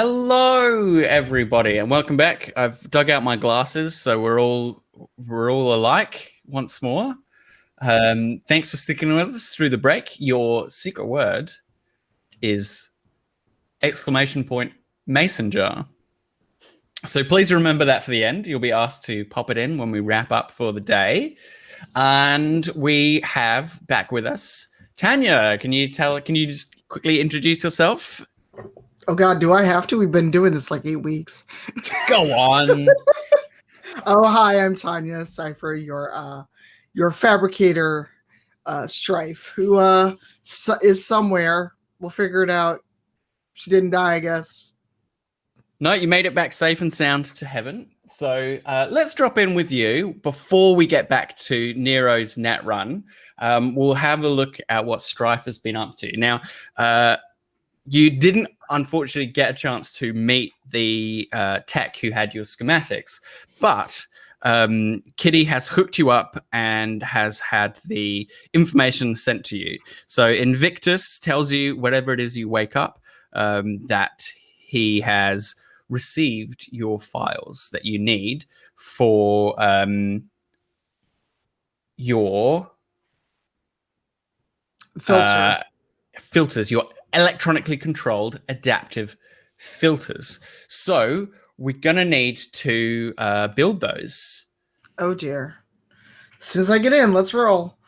Hello, everybody, and welcome back. I've dug out my glasses, so we're all alike once more. Thanks for sticking with us through the break. Your secret word is exclamation point mason jar. So please remember that for the end. You'll be asked to pop it in when we wrap up for the day. And we have back with us Tanya. Can you just quickly introduce yourself? Oh God, do I have to? We've been doing this like 8 weeks. Go on. Oh, hi, I'm Tanya, Cypher, your fabricator, Strife, who is somewhere. We'll figure it out. She didn't die, I guess. No, you made it back safe and sound to heaven. So let's drop in with you before we get back to Nero's net run. We'll have a look at what Strife has been up to. Now, you didn't, unfortunately, get a chance to meet the tech who had your schematics, but Kitty has hooked you up and has had the information sent to you. So Invictus tells you whatever it is you wake up that he has received your files that you need for your filters, your electronically controlled adaptive filters. So we're going to need to build those. Oh, dear. As soon as I get in, let's roll.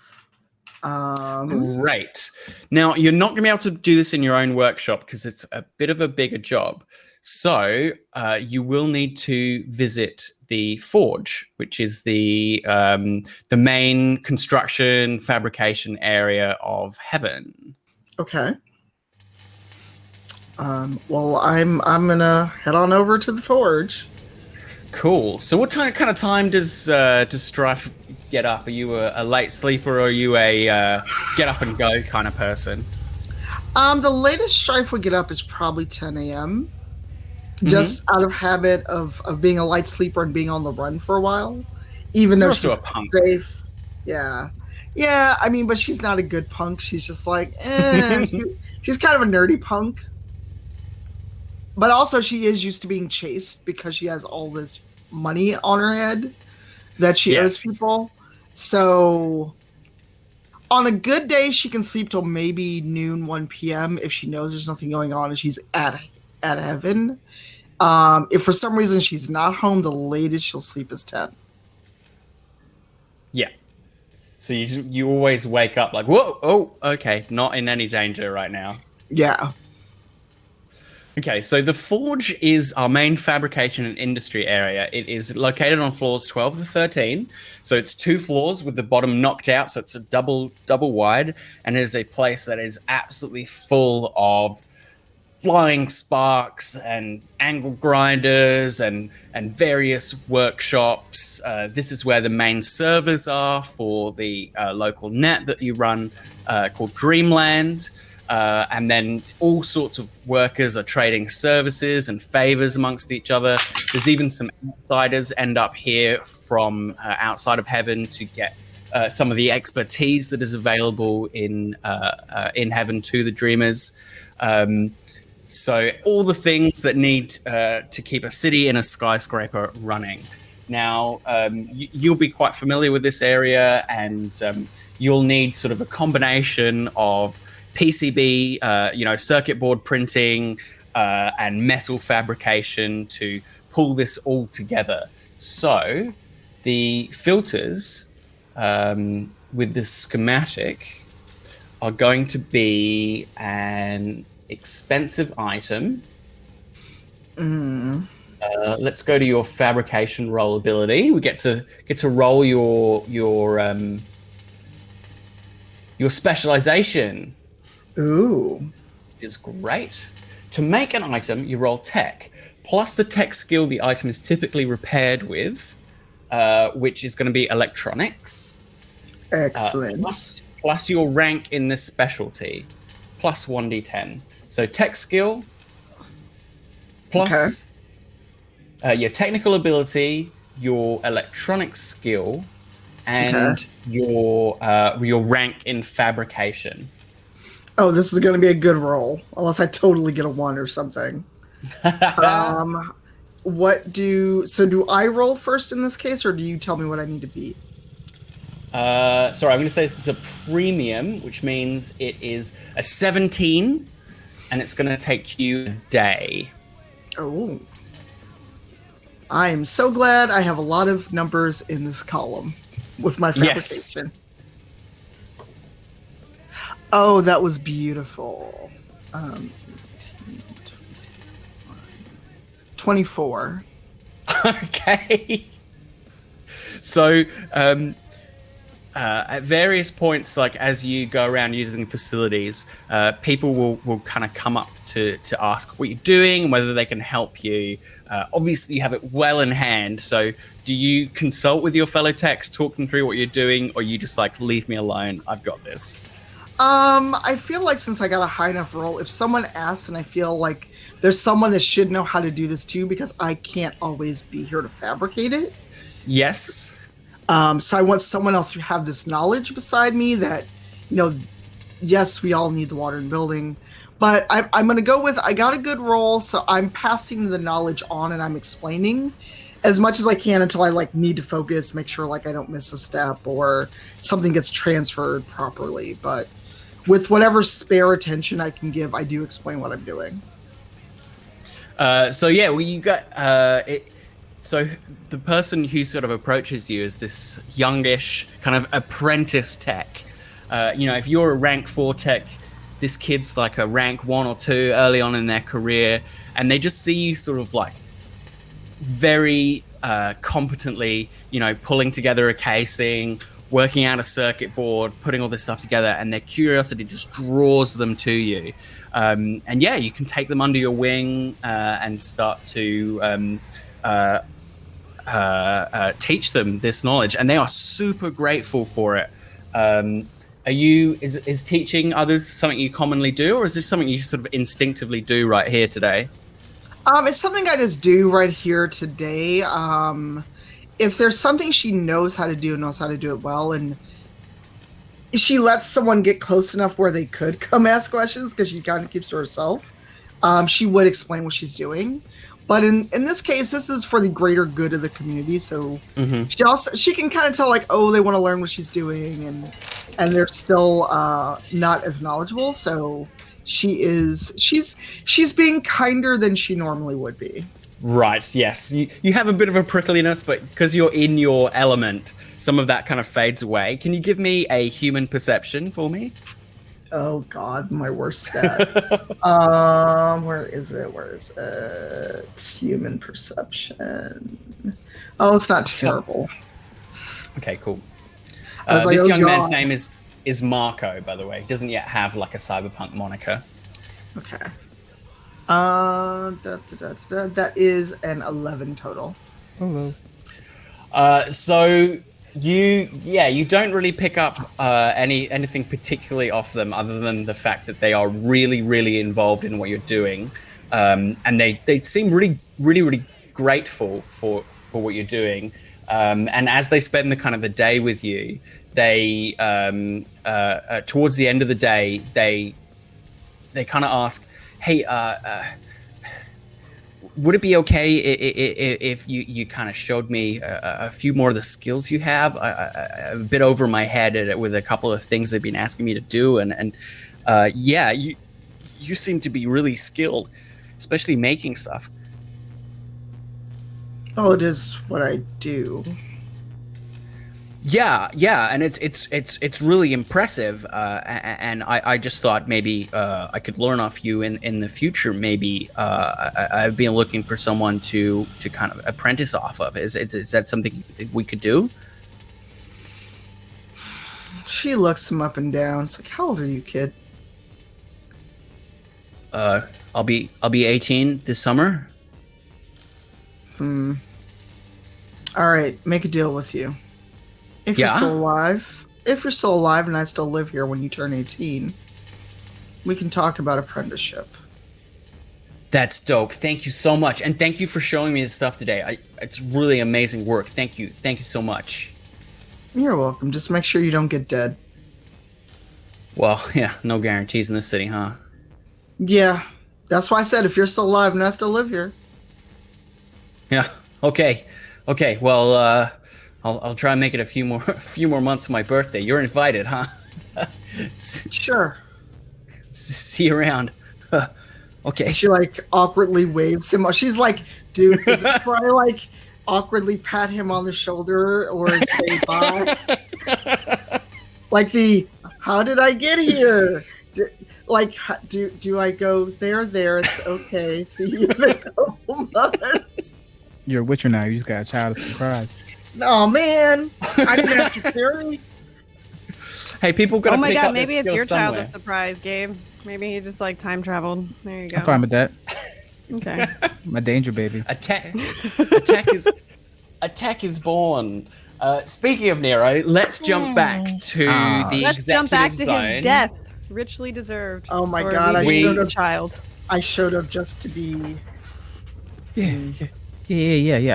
Great. Now, you're not going to be able to do this in your own workshop because it's a bit of a bigger job. So you will need to visit the forge, which is the main construction fabrication area of Heaven. Okay. Well, I'm gonna head on over to the forge. Cool. So, what kind of time does Strife get up? Are you a late sleeper, or are you a get up and go kind of person? The latest Strife would get up is probably 10 a.m. Just out of habit of being a light sleeper and being on the run for a while, even though she's safe. Yeah. I mean, but she's not a good punk. She's just like, she's kind of a nerdy punk. But also, she is used to being chased because she has all this money on her head that she owes people. So, on a good day, she can sleep till maybe noon, 1 p.m. if she knows there's nothing going on and she's at Heaven. If for some reason she's not home, the latest she'll sleep is 10. Yeah. So you always wake up like, whoa, oh, okay, not in any danger right now. Yeah. Okay, so the forge is our main fabrication and industry area. It is located on floors 12 to 13. So it's 2 floors with the bottom knocked out. So it's a double wide. And it is a place that is absolutely full of flying sparks and angle grinders and various workshops. This is where the main servers are for the local net that you run called Dreamland. And then all sorts of workers are trading services and favors amongst each other. There's even some outsiders end up here from outside of Heaven to get some of the expertise that is available in Heaven to the Dreamers. So all the things that need to keep a city in a skyscraper running. Now, you'll be quite familiar with this area, and you'll need sort of a combination of PCB, circuit board printing and metal fabrication to pull this all together. So the filters with the schematic are going to be an expensive item. Let's go to your fabrication roll ability. We get to roll your specialization. Ooh. Is great. To make an item, you roll tech, plus the tech skill the item is typically repaired with, which is going to be electronics. Excellent. Plus your rank in this specialty, plus 1d10. So tech skill, plus your technical ability, your electronics skill, and your rank in fabrication. Oh, this is going to be a good roll, unless I totally get a 1 or something. Do I roll first in this case, or do you tell me what I need to beat? Sorry, I'm going to say this is a premium, which means it is a 17, and it's going to take you a day. Oh. I am so glad I have a lot of numbers in this column with my fabrication. Yes. Oh, that was beautiful. 24. Okay. So, at various points, like as you go around using facilities, people will kind of come up to ask what you're doing, whether they can help you. Obviously, you have it well in hand. So, do you consult with your fellow techs, talk them through what you're doing, or you just like leave me alone? I've got this. I feel like since I got a high enough roll, if someone asks, and I feel like there's someone that should know how to do this too, because I can't always be here to fabricate it. Yes. So I want someone else to have this knowledge beside me that, yes, we all need the water in the building, but I'm going to go with, I got a good roll, so I'm passing the knowledge on and I'm explaining as much as I can until I need to focus, make sure I don't miss a step or something gets transferred properly. But with whatever spare attention I can give, I do explain what I'm doing. You got it. So the person who sort of approaches you is this youngish kind of apprentice tech. If you're a rank 4 tech, this kid's like a rank 1 or 2 early on in their career, and they just see you sort of very competently, pulling together a casing, working out a circuit board, putting all this stuff together, and their curiosity just draws them to you. You can take them under your wing and start to teach them this knowledge, and they are super grateful for it. Is teaching others something you commonly do, or is this something you sort of instinctively do right here today? It's something I just do right here today. If there's something she knows how to do and knows how to do it well, and she lets someone get close enough where they could come ask questions because she kind of keeps to herself, she would explain what she's doing. But in this case, this is for the greater good of the community. So she can kind of tell they want to learn what she's doing, and they're still not as knowledgeable. So she's being kinder than she normally would be. Right. Yes. You have a bit of a prickliness, but because you're in your element, some of that kind of fades away. Can you give me a human perception for me? Oh God, my worst stat. Where is it? Human perception. Oh, it's not terrible. Okay, cool. This young man's name is Marco, by the way. He doesn't yet have a Cyberpunk moniker. Okay. That is an 11 total. Hello. So you don't really pick up anything particularly off them, other than the fact that they are really, really involved in what you're doing, and they seem really, really, really grateful for what you're doing. And as they spend the day with you, they towards the end of the day they kind of ask, hey, would it be okay if you kind of showed me a few more of the skills you have? I'm a bit over my head with a couple of things they've been asking me to do, and you seem to be really skilled, especially making stuff. Oh, it is what I do. Yeah, and it's really impressive, and I just thought maybe I could learn off you in the future. Maybe I've been looking for someone to kind of apprentice off of. Is that something we could do? She looks him up and down. It's how old are you, kid? I'll be 18 this summer. All right, make a deal with you. If you're still alive and I still live here when you turn 18, we can talk about apprenticeship. That's dope. Thank you so much. And thank you for showing me this stuff today. It's really amazing work. Thank you. Thank you so much. You're welcome. Just make sure you don't get dead. Well, yeah, no guarantees in this city, huh? Yeah. That's why I said if you're still alive, and I still live here. Yeah. Okay. Well, I'll try and make it a few more months of my birthday. You're invited, huh? Sure. See you around. Okay. And she like awkwardly waves him. She's like, dude, is it probably like awkwardly pat him on the shoulder or say bye? Like how did I get here? Do I go there? It's okay. See you in a couple months. You're a Witcher now. You just got a child of surprise. Oh man, I didn't have to carry. Hey, people gotta. Oh my pick god, up maybe this it's skill your child somewhere. of surprise, Gabe. Maybe he just like time traveled. There you go. I'm fine with that. Okay. My danger baby. Attack is born. Speaking of Nero, let's jump back to the Let's jump back to zone. his death, richly deserved. Oh my Or god, leaving a child. I showed up just to be. Yeah.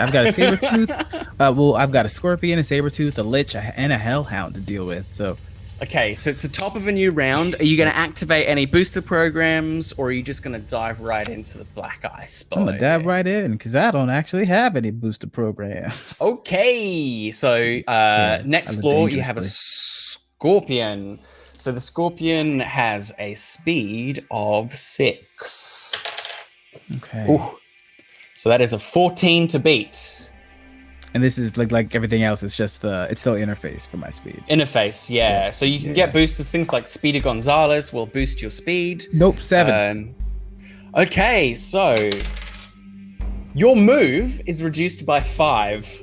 I've got a saber tooth. I've got a scorpion, a saber tooth, a lich, and a hellhound to deal with. So. Okay, so it's the top of a new round. Are you going to activate any booster programs, or are you just going to dive right into the black ice? I'm gonna dive right in because I don't actually have any booster programs. Okay, so next floor you have a scorpion. So the scorpion has a speed of 6. Okay. Ooh. So that is a 14 to beat. And this is like everything else. It's just it's still interface for my speed. Interface, yeah. So you can get boosters. Things like Speedy Gonzalez will boost your speed. Nope, 7. Okay, so your move is reduced by 5.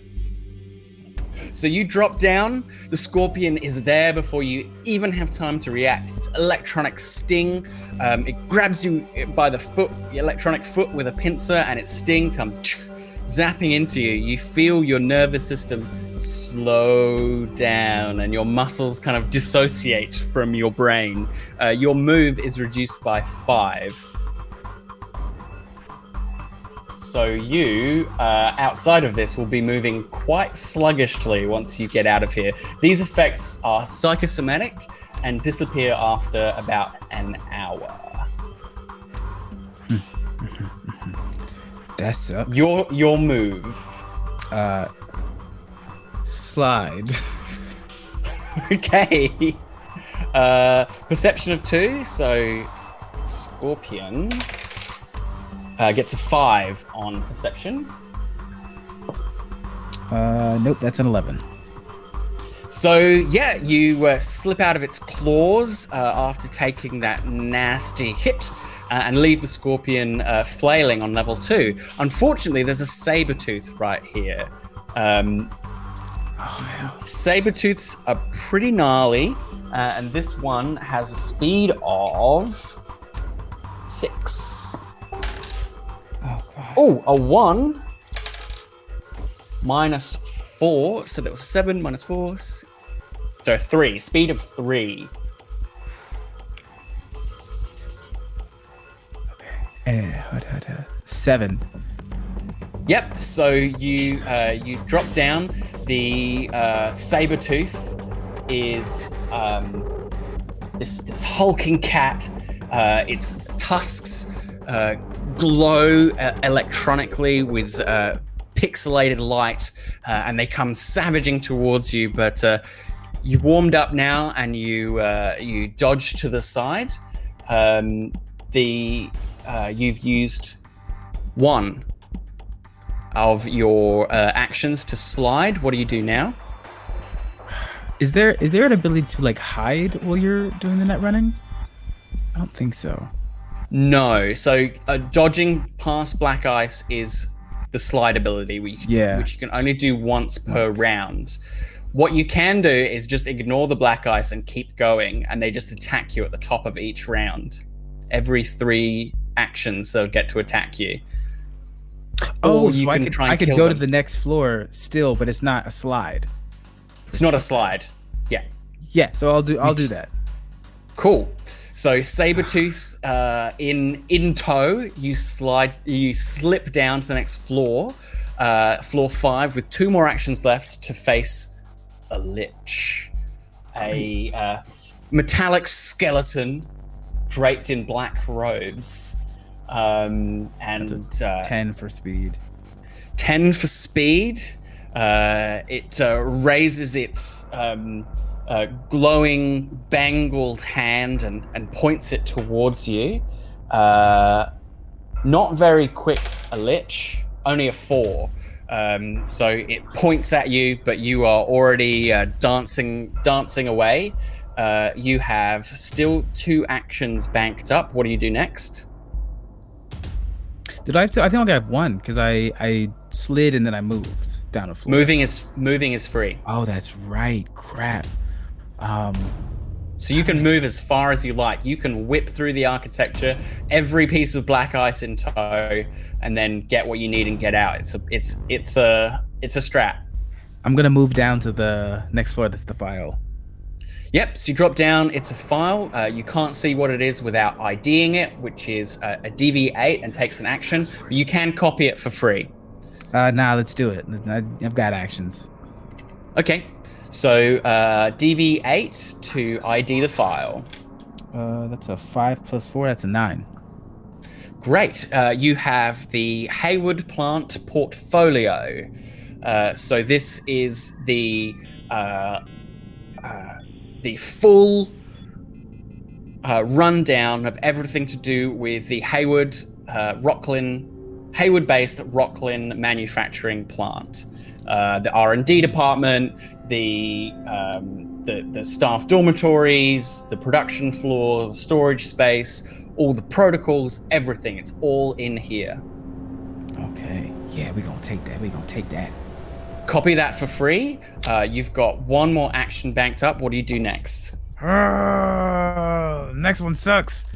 So you drop down. The scorpion is there before you even have time to react. It's electronic sting. It grabs you by the foot, the electronic foot with a pincer, and its sting comes zapping into you. You feel your nervous system slow down and your muscles kind of dissociate from your brain. Your move is reduced by 5. So you, outside of this, will be moving quite sluggishly once you get out of here. These effects are psychosomatic and disappear after about an hour. That sucks. Your move. Slide. Okay. Perception of 2. So Scorpion gets a 5 on perception. Nope, that's an 11. So yeah, you slip out of its claws after taking that nasty hit. And leave the scorpion flailing on level 2. Unfortunately, there's a saber-tooth right here. Saber-tooths are pretty gnarly, and this one has a speed of 6. Oh, a 1 minus 4, so that was 7 minus 4. So 3, speed of 3. 7. Yep. So you drop down. The saber-tooth is this hulking cat. Its tusks glow electronically with pixelated light, and they come savaging towards you. But you've warmed up now, and you dodge to the side. You've used 1 of your actions to slide. What do you do now? Is there an ability to like hide while you're doing the net running? I don't think so. No. So dodging past black ice is the slide ability, which you can only do once per round. What you can do is just ignore the black ice and keep going, and they just attack you at the top of each round. Every 3 actions they'll get to attack you. Oh, or so I could go to the next floor still, but it's not a slide. It's not a slide. Yeah. Yeah, so I'll do that. Cool. So Sabertooth in tow, you slip down to the next floor, floor 5, with 2 more actions left to face a lich, a metallic skeleton draped in black robes. And 10 for speed. 10 for speed. It raises its glowing, bangled hand and points it towards you. Not very quick, a lich, only a 4. So it points at you, but you are already dancing away. You have still 2 actions banked up. What do you do next? Did I have to? I think I have 1 because I slid and then I moved down a floor. Moving is free. Oh, that's right. Crap. So you can move as far as you like. You can whip through the architecture, every piece of black ice in tow, and then get what you need and get out. It's a strat. I'm gonna move down to the next floor. That's the file. Yep. So you drop down. It's a file. You can't see what it is without IDing it, which is a DV8 and takes an action. But you can copy it for free. Nah, let's do it. I've got actions. Okay. So DV8 to ID the file. That's a 5 + 4. That's a 9. Great. You have the Hayward plant portfolio. So this is the full rundown of everything to do with the Hayward-based Rocklin manufacturing plant. The R&D department, the staff dormitories, the production floor, the storage space, all the protocols, everything. It's all in here. Okay. Yeah, we're gonna take that. Copy that for free. You've got 1 more action banked up. What do you do next? Next one sucks.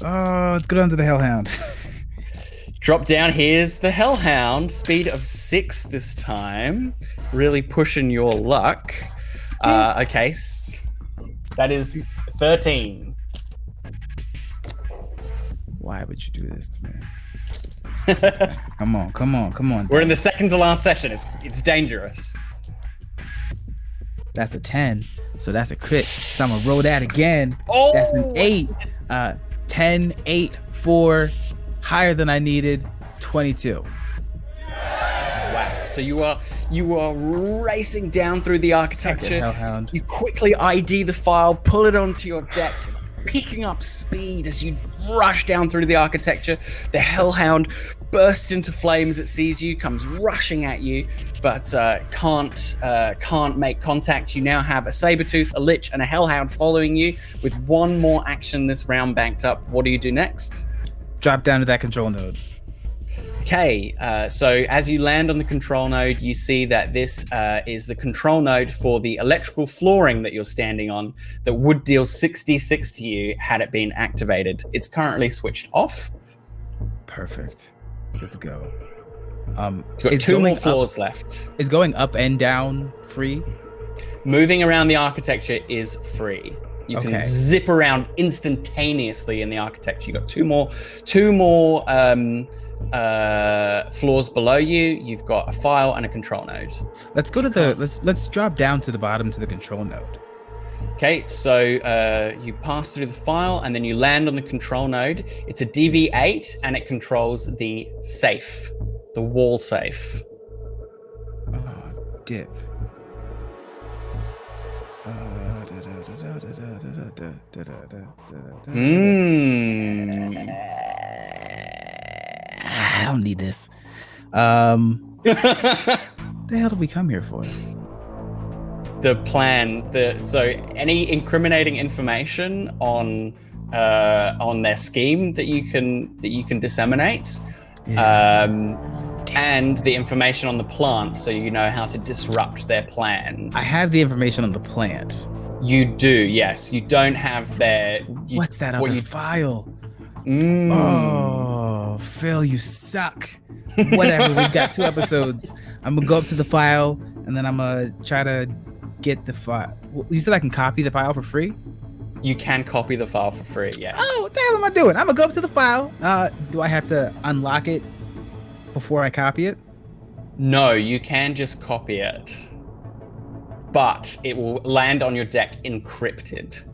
Let's go down to the Hellhound. Drop down. Here's the Hellhound. Speed of 6 this time. Really pushing your luck. Okay. That is 13. Why would you do this to me? Come on. We're in the second to last session. It's dangerous. That's a 10. So that's a crit. So I'm gonna roll that again. Oh! That's an 8. 10, 8, 4. Higher than I needed. 22. Wow. So you are racing down through the architecture. Hellhound. You quickly ID the file, pull it onto your deck, picking up speed as you rush down through the architecture. The Hellhound bursts into flames. It sees you, comes rushing at you, but can't make contact. You now have a Sabertooth, a Lich, and a Hellhound following you with 1 more action this round banked up. What do you do next? Drop down to that control node. Okay, so as you land on the control node, you see that this is the control node for the electrical flooring that you're standing on that would deal 66 to you had it been activated. It's currently switched off. Perfect. Good to go. You've got 2 more floors left. Is going up and down free? Moving around the architecture is free. You can zip around instantaneously in the architecture. You've got 2 more floors below you. You've got a file and a control node. Let's go to let's drop down to the bottom to the control node. Okay, so you pass through the file and then you land on the control node. It's a DV8 and it controls the safe, the wall safe. Oh, dip. I don't need this. The hell did we come here for? The plan. So any incriminating information on their scheme that you can disseminate, and the information on the plant, so you know how to disrupt their plans. I have the information on the plant. You do, yes. You don't have their. What's that other file? Oh, Phil, you suck. Whatever. We've got 2 episodes. I'm gonna go up to the file and then I'm gonna try to get the file. You said I can copy the file for free? You can copy the file for free, yes. Oh, what the hell am I doing? I'm gonna go up to the file. Do I have to unlock it before I copy it? No, you can just copy it. But it will land on your deck encrypted.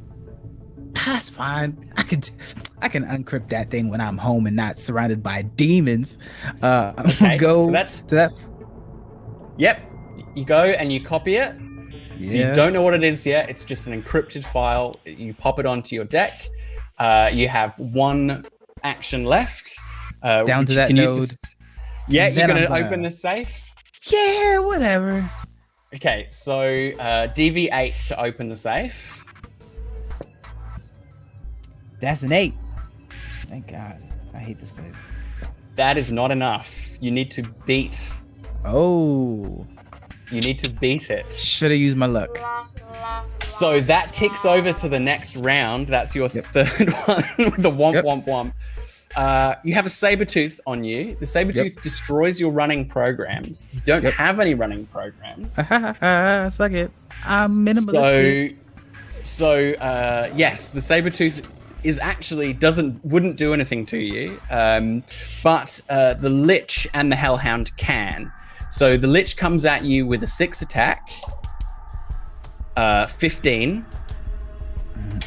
That's fine. I can uncrypt that thing when I'm home and not surrounded by demons. Okay, go so that's to that. Yep. You go and you copy it. Yeah. So you don't know what it is yet. It's just an encrypted file. You pop it onto your deck. You have one action left. Down to that node. Yeah, you're going to open the safe? Yeah, whatever. Okay, so DV8 to open the safe. That's an 8. Thank God. I hate this place. That is not enough. You need to beat. Oh. You need to beat it. Should have used my luck. So that ticks over to the next round. That's your third one with the womp womp womp. You have a Sabertooth on you. The Sabertooth destroys your running programs. You don't have any running programs. Suck it. I'm minimalistic. So yes, the Sabertooth is actually wouldn't do anything to you, but the Lich and the Hellhound can. So the Lich comes at you with a 6 attack, 15. And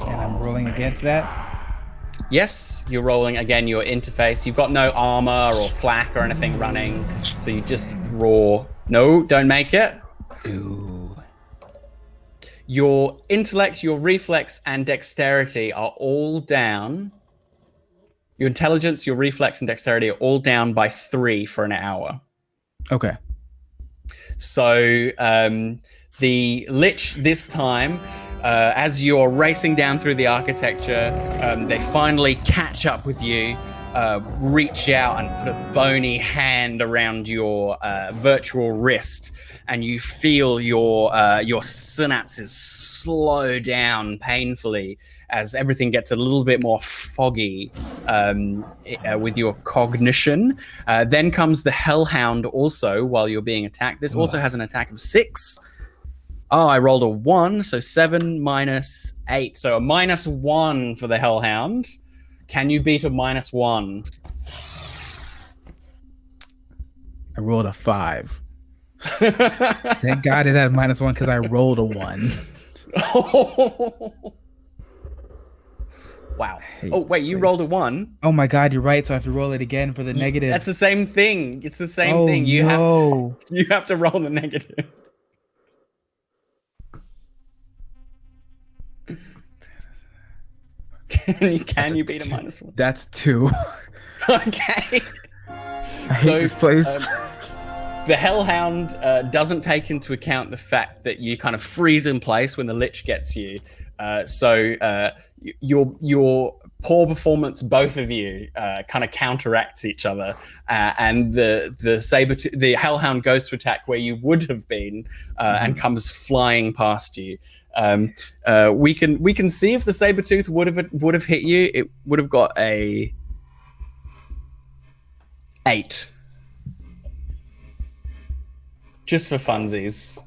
I'm rolling against that. Yes, you're rolling again your interface. You've got no armor or flak or anything running, so you just raw. No, don't make it. Ooh. Your intellect, your reflex, and dexterity are all down. Your intelligence, your reflex, and dexterity are all down by 3 for an hour. Okay. So the Lich this time, as you're racing down through the architecture, they finally catch up with you, reach out and put a bony hand around your virtual wrist, and you feel your synapses slow down painfully as everything gets a little bit more foggy with your cognition. Then comes the Hellhound also while you're being attacked. This also has an attack of 6. Oh, I rolled a 1, so 7 minus 8. So a -1 for the Hellhound. Can you beat a -1? I rolled a 5. Thank God it had a -1 because I rolled a 1. Wow. Oh, wait, you rolled a 1? Oh my God, you're right. So I have to roll it again for the negative. That's the same thing. It's the same thing. You have to roll the negative. Can you beat a -1? That's 2. Okay. I hate this place. The Hellhound doesn't take into account the fact that you kind of freeze in place when the Lich gets you. So your poor performance, both of you, kind of counteracts each other, and the Hellhound goes to attack where you would have been, and comes flying past you. We can see if the Sabertooth would have hit you. It would have got a 8. Just for funsies.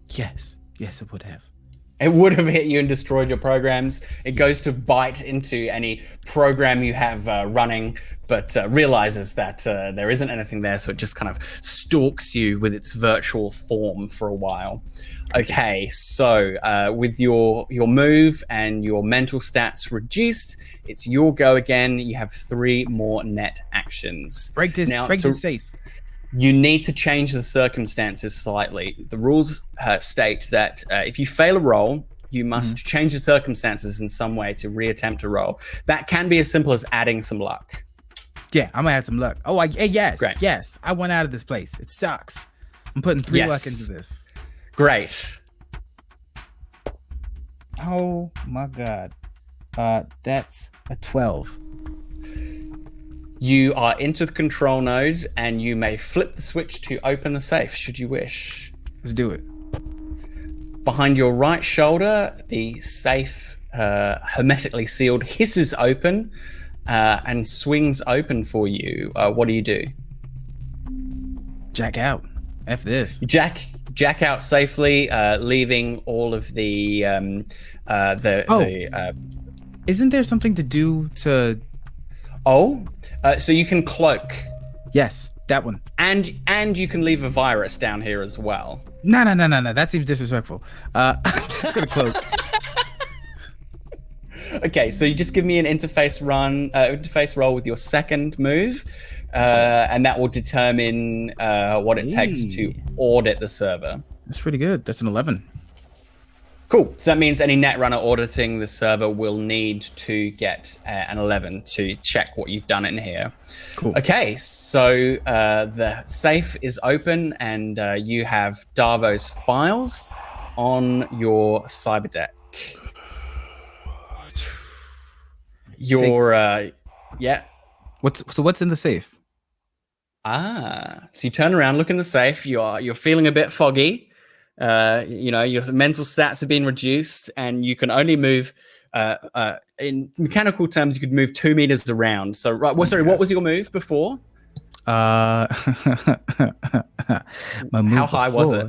Yes, it would have. It would have hit you and destroyed your programs. It goes to bite into any program you have running, but realizes that there isn't anything there, so it just kind of stalks you with its virtual form for a while. Okay, so with your move and your mental stats reduced, it's your go again. You have 3 more net actions. Break this safe. You need to change the circumstances slightly. The rules state that if you fail a roll, you must change the circumstances in some way to reattempt a roll. That can be as simple as adding some luck. Yeah, I'm gonna add some luck. Oh, yes, Great. yes. I went out of this place. It sucks. I'm putting 3 luck into this. Great. Oh my God. That's a 12. You are into the control node, and you may flip the switch to open the safe, should you wish. Let's do it. Behind your right shoulder, the safe, hermetically sealed, hisses open and swings open for you. What do you do? Jack out. F this. Jack out safely, leaving all of the isn't there something to do to... So you can cloak. Yes, that one. And you can leave a virus down here as well. No. That seems disrespectful. I'm just gonna cloak. Okay, so you just give me an interface roll with your second move, and that will determine what it takes to audit the server. That's pretty good. That's an 11. Cool. So that means any Netrunner auditing the server will need to get an 11 to check what you've done in here. Cool. Okay, so the safe is open, and you have Darvo's files on your cyber deck. Yeah. What's in the safe? So you turn around, look in the safe. You're feeling a bit foggy. Your mental stats have been reduced, and you can only move. In mechanical terms, you could move 2 meters around. So, right. Well, sorry. What was your move before? My move How high was it?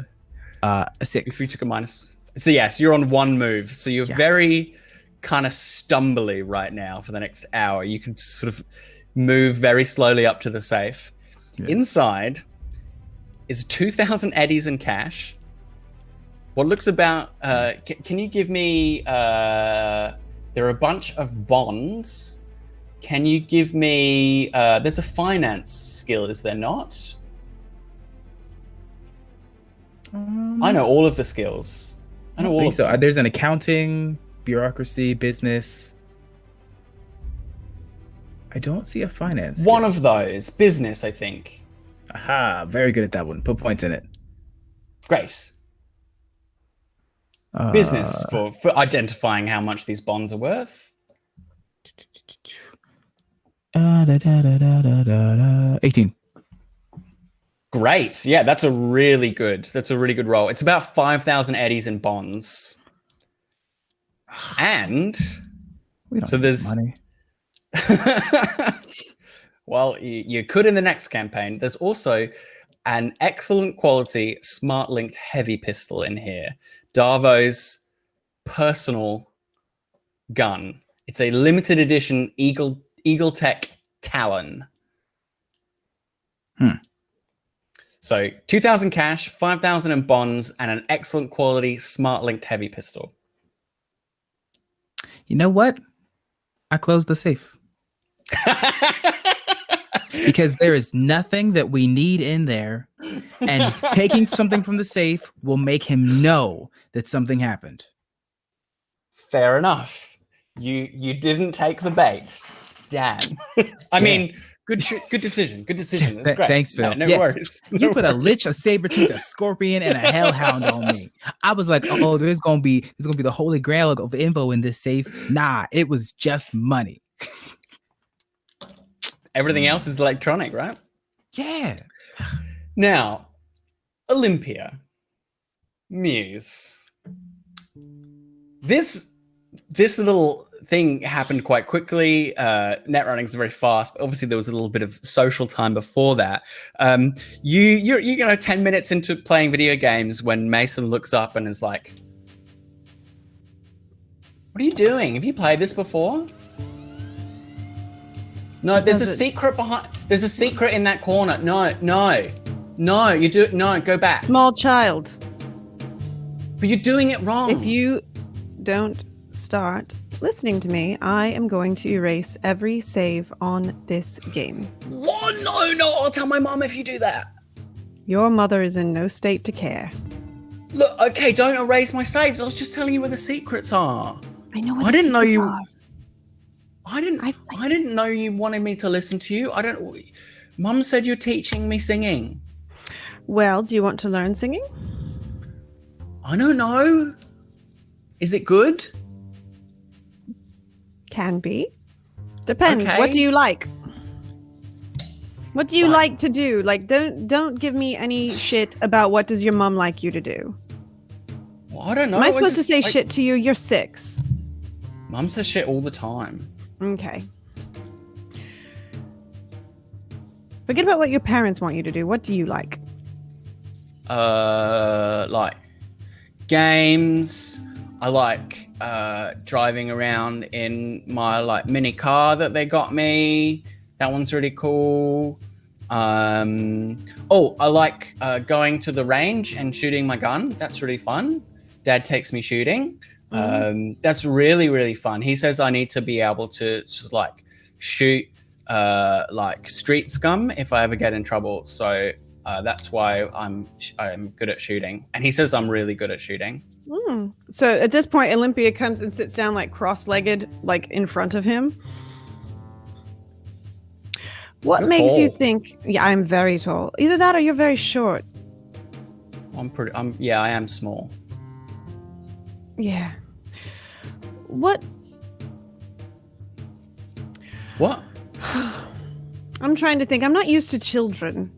A 6. If we took a minus. So yes, you're on one move. So you're very kind of stumbly right now for the next hour. You can sort of move very slowly up to the safe. Yeah. Inside is 2,000 eddies in cash. What looks about... can you give me... there are a bunch of bonds. Can you give me... there's a finance skill, is there not? I know all of the skills. I know all of them. There's an accounting, bureaucracy, business. I don't see a finance skill. One of those. Business, I think. Aha, very good at that one. Put points in it. Great. Business for identifying how much these bonds are worth. 18. Great. Yeah, that's a really good roll. It's about 5,000 eddies in bonds. And so there's money. Well, you could in the next campaign. There's also an excellent quality smart linked heavy pistol in here. Darvo's personal gun. It's a limited edition Eagle Tech Talon. So 2,000 cash, 5,000 in bonds, and an excellent quality smart linked heavy pistol. You know what? I closed the safe. Because there is nothing that we need in there, and taking something from the safe will make him know that something happened. Fair enough. You didn't take the bait. Damn. I mean, good decision. Good decision. That's great. Thanks, Phil. No worries. You put a lich, a saber-tooth, a scorpion, and a hellhound on me. I was like, oh, there's gonna be the holy grail of info in this safe. Nah, it was just money. Everything else is electronic, right? Yeah. Now, Olympia. Muse. This little thing happened quite quickly. Netrunning's very fast, but obviously there was a little bit of social time before that. You're 10 minutes into playing video games when Mason looks up and is like, "What are you doing? Have you played this before?" No, there's a secret behind. There's a secret in that corner. No. You do it. No, go back. Small child. But you're doing it wrong. If you don't start listening to me, I am going to erase every save on this game. What? No. I'll tell my mom if you do that. Your mother is in no state to care. Look, okay, don't erase my saves. I was just telling you where the secrets are. I know. I didn't know you. I didn't know you wanted me to listen to you. Mum said you're teaching me singing. Well, do you want to learn singing? I don't know. Is it good? Can be. Depends. Okay. What do you like? What do you like to do? Like, don't give me any shit about what does your mom like you to do. Well, I don't know. Am I supposed to say shit to you? You're 6. Mum says shit all the time. Okay. Forget about what your parents want you to do. What do you like? Like games. I like driving around in my mini car that they got me. That one's really cool. I like going to the range and shooting my gun. That's really fun. Dad takes me shooting. That's really, really fun. He says I need to be able to like shoot like street scum if I ever get in trouble. So that's why I'm good at shooting. And he says I'm really good at shooting. So at this point, Olympia comes and sits down like cross-legged, like in front of him. What You're makes tall. you think? Yeah, I'm very tall. Either that or you're very short. Yeah, I am small. Yeah. What? I'm trying to think. I'm not used to children.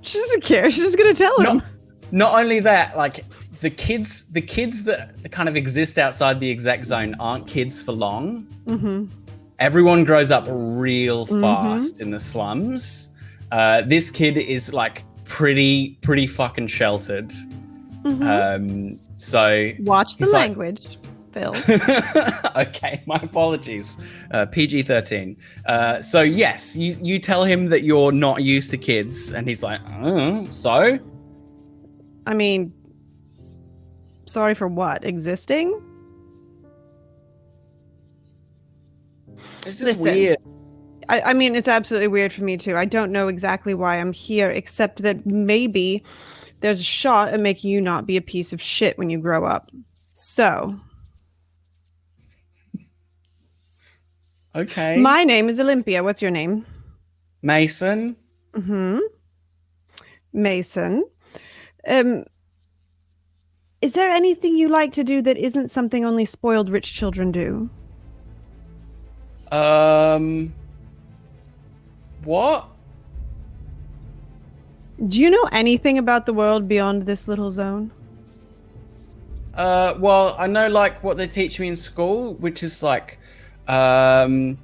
She doesn't care. She's just gonna tell him. Not only that, like the kids that kind of exist outside the exact zone aren't kids for long. Everyone grows up real fast in the slums. This kid is like pretty fucking sheltered. So watch the language, Phil. Okay, my apologies. PG-13. So yes, you tell him that you're not used to kids, and he's like, so? I mean, sorry for what? Existing? This is weird. I mean, it's absolutely weird for me too. I don't know exactly why I'm here, except that maybe there's a shot at making you not be a piece of shit when you grow up. So. Okay. My name is Olympia. What's your name? Mason. Mason. Is there anything you like to do that isn't something only spoiled rich children do? What? Do you know anything about the world beyond this little zone? Well, I know like what they teach me in school, which is like where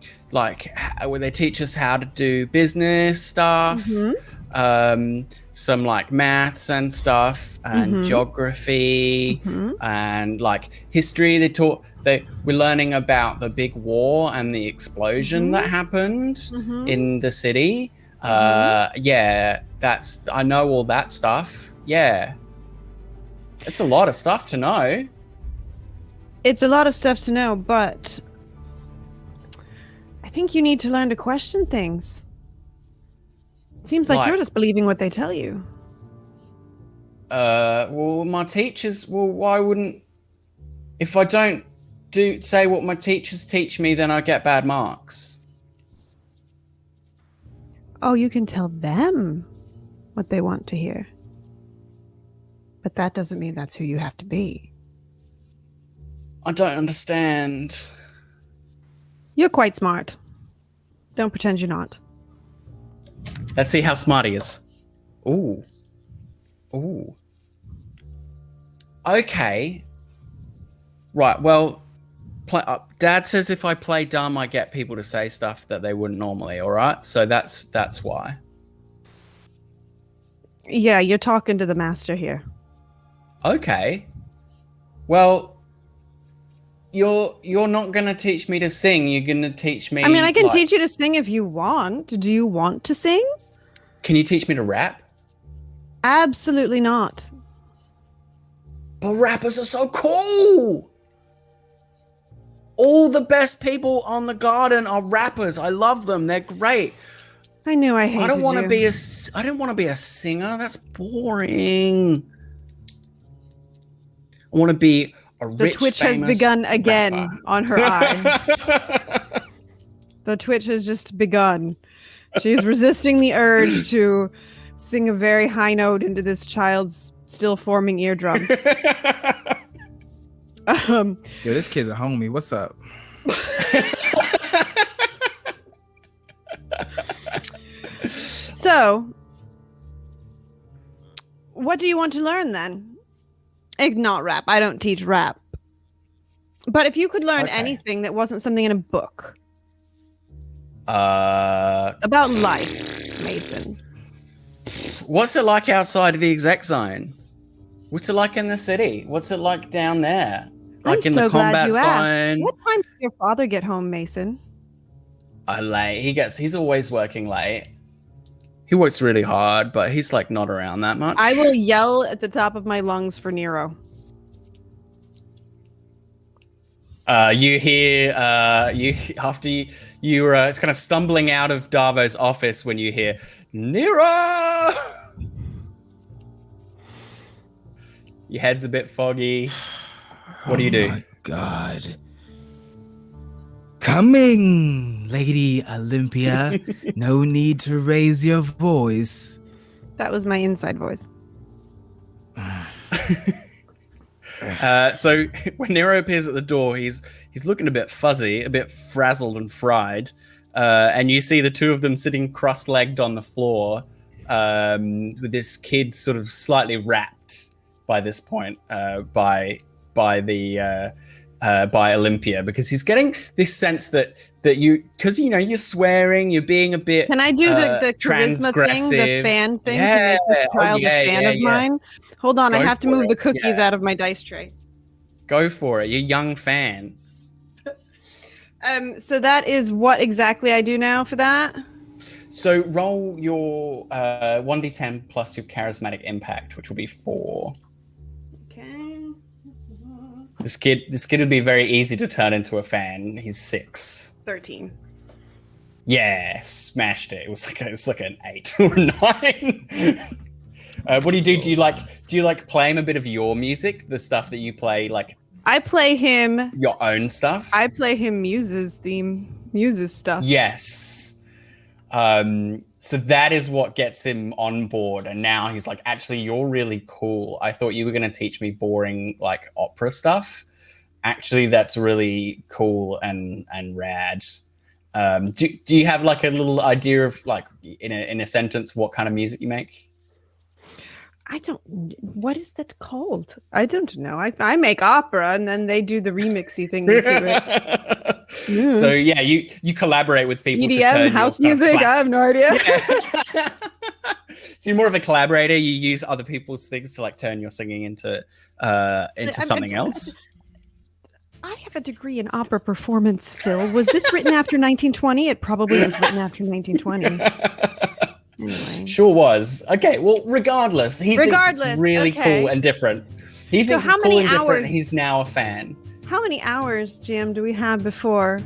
they teach us how to do business stuff, some like maths and stuff, and geography, and like history. We're learning about the big war and the explosion that happened in the city. Yeah, I know all that stuff. Yeah, it's a lot of stuff to know. It's a lot of stuff to know, but I think you need to learn to question things. Seems like you're just believing what they tell you. Well, my teachers. Well, why wouldn't? If I don't say what my teachers teach me, then I get bad marks. Oh, you can tell them what they want to hear. But that doesn't mean that's who you have to be. I don't understand. You're quite smart. Don't pretend you're not. Let's see how smart he is. Ooh. Okay. Right, well, Dad says if I play dumb, I get people to say stuff that they wouldn't normally, all right? So that's why. Yeah, you're talking to the master here. Okay. Well, you're not going to teach me to sing. You're going to teach me... I mean, I can teach you to sing if you want. Do you want to sing? Can you teach me to rap? Absolutely not. But rappers are so cool! All the best people on the garden are rappers. I love them. They're great. I knew I hated you. I don't want to be a singer. That's boring. I want to be a rich, The twitch has begun again rapper. on her eye. The twitch has just begun. She's resisting the urge to sing a very high note into this child's still forming eardrum. Yo, this kid's a homie. What's up? So, what do you want to learn then? It's not rap. I don't teach rap. But if you could learn anything that wasn't something in a book. About life, Mason. What's it like outside of the exec zone? What's it like in the city? What's it like down there? Like I'm in so the glad combat you asked. zone? What time does your father get home, Mason? Late. He's always working late. He works really hard, but he's like not around that much. I will yell at the top of my lungs for Nero. You hear after you're kind of stumbling out of Darvo's office when you hear Nero. Your head's a bit foggy. What do you do? Oh my God. Coming, Lady Olympia. No need to raise your voice. That was my inside voice. So when Nero appears at the door, he's looking a bit fuzzy, a bit frazzled and fried, and you see the two of them sitting cross-legged on the floor, with this kid sort of slightly wrapped by this point by Olympia, because he's getting this sense that you, because you're swearing, you're being a bit. Can I do the charisma thing, the fan thing, to make this child a fan of mine? Hold on, I have to move the cookies out of my dice tray. Go for it, you young fan. So that is what exactly I do now for that. So roll your 1d10 plus your charismatic impact, which will be 4. Okay. This kid would be very easy to turn into a fan. He's 6. 13. Yeah, smashed it. It's like an 8 or a 9. What do you do? Do you like play him a bit of your music, the stuff that you play, like? I play him your own stuff. I play him Muse's stuff. Yes. So that is what gets him on board, and now he's like, actually, you're really cool. I thought you were going to teach me boring like opera stuff. Actually, that's really cool and rad. Do you have like a little idea of like in a sentence what kind of music you make? What is that called? I don't know. I make opera, and then they do the remixy thing to it. So yeah, you collaborate with people. EDM, house music. I have no idea. Yeah. So you're more of a collaborator. You use other people's things to like turn your singing into something else. I have a degree in opera performance, Phil. Was this written after 1920? It probably was written after 1920. Anyway. Sure was. Okay, well, regardless, he thinks it's really cool and different. He thinks it's cool and different. He's now a fan. How many hours, Jim, do we have before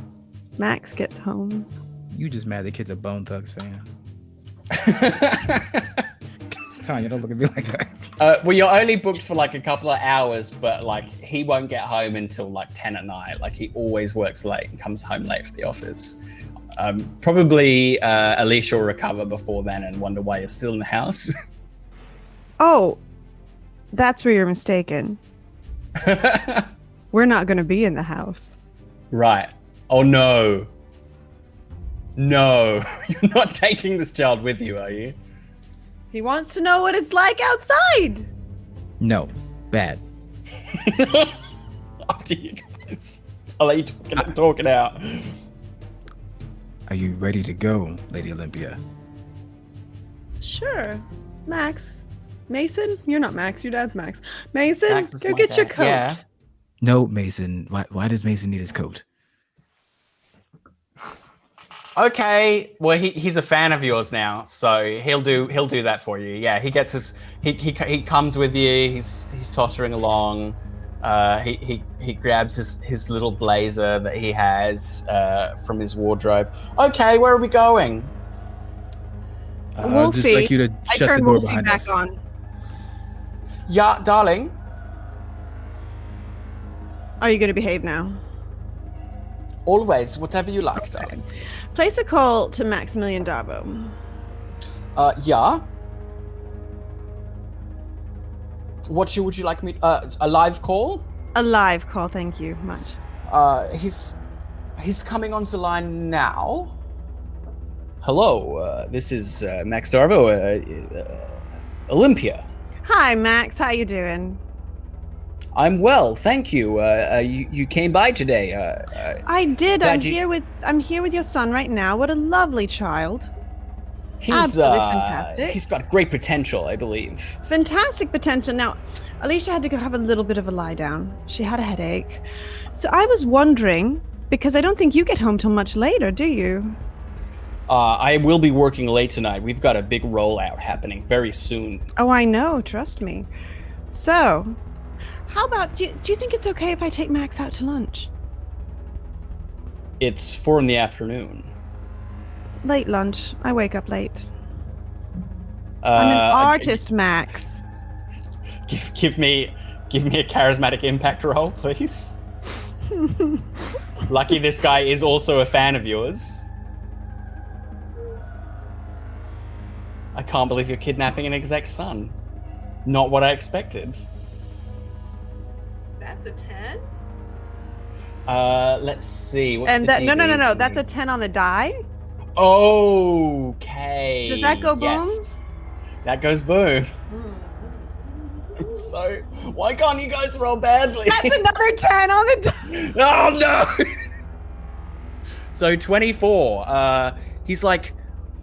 Max gets home? You just mad the kid's a Bone Thugs fan. Tanya, don't look at me like that. Well, you're only booked for like a couple of hours, but like he won't get home until like 10 at night. Like he always works late and comes home late for the office. Probably Alicia will recover before then and wonder why you're still in the house. Oh, that's where you're mistaken. We're not going to be in the house. Right. Oh, no. No. You're not taking this child with you, are you? He wants to know what it's like outside. No. Bad. After you guys. I'll let you talk it out. Are you ready to go, Lady Olympia? Sure. Max. Mason? You're not Max. Your dad's Max. Mason, go get your coat. Yeah. No, Mason. Why does Mason need his coat? Okay. Well, he's a fan of yours now, so he'll do that for you. Yeah, he gets he comes with you. He's tottering along. He grabs his little blazer that he has from his wardrobe. Okay, where are we going? Wolfie. Just like you to I shut turn the door Wolfie behind back us. on. Yeah, darling. Are you going to behave now? Always, whatever you like, darling. Place a call to Maximilian Darbo. Yeah. What would you like me? A live call? A live call, thank you much. He's coming onto the line now. Hello, this is Max Darbo, Olympia. Hi, Max. How you doing? I'm well, thank you. You came by today. I did. I'm here with your son right now. What a lovely child. Absolutely fantastic. He's got great potential, I believe. Fantastic potential. Now, Alicia had to go have a little bit of a lie down. She had a headache. So I was wondering, because I don't think you get home till much later, do you? I will be working late tonight. We've got a big rollout happening very soon. Oh, I know. Trust me. So, how about, do you think it's okay if I take Max out to lunch? It's 4 p.m. Late lunch. I wake up late. I'm an artist, Max. Give me a charismatic impact roll, please. Lucky this guy is also a fan of yours. I can't believe you're kidnapping an exec's son. Not what I expected. That's a 10? Let's see. What's And the that, no. DD? That's a 10 on the die? Okay. Does that go boom? Yes. That goes boom. So, why can't you guys roll badly? That's another 10 on the die. Oh no! So 24. He's like,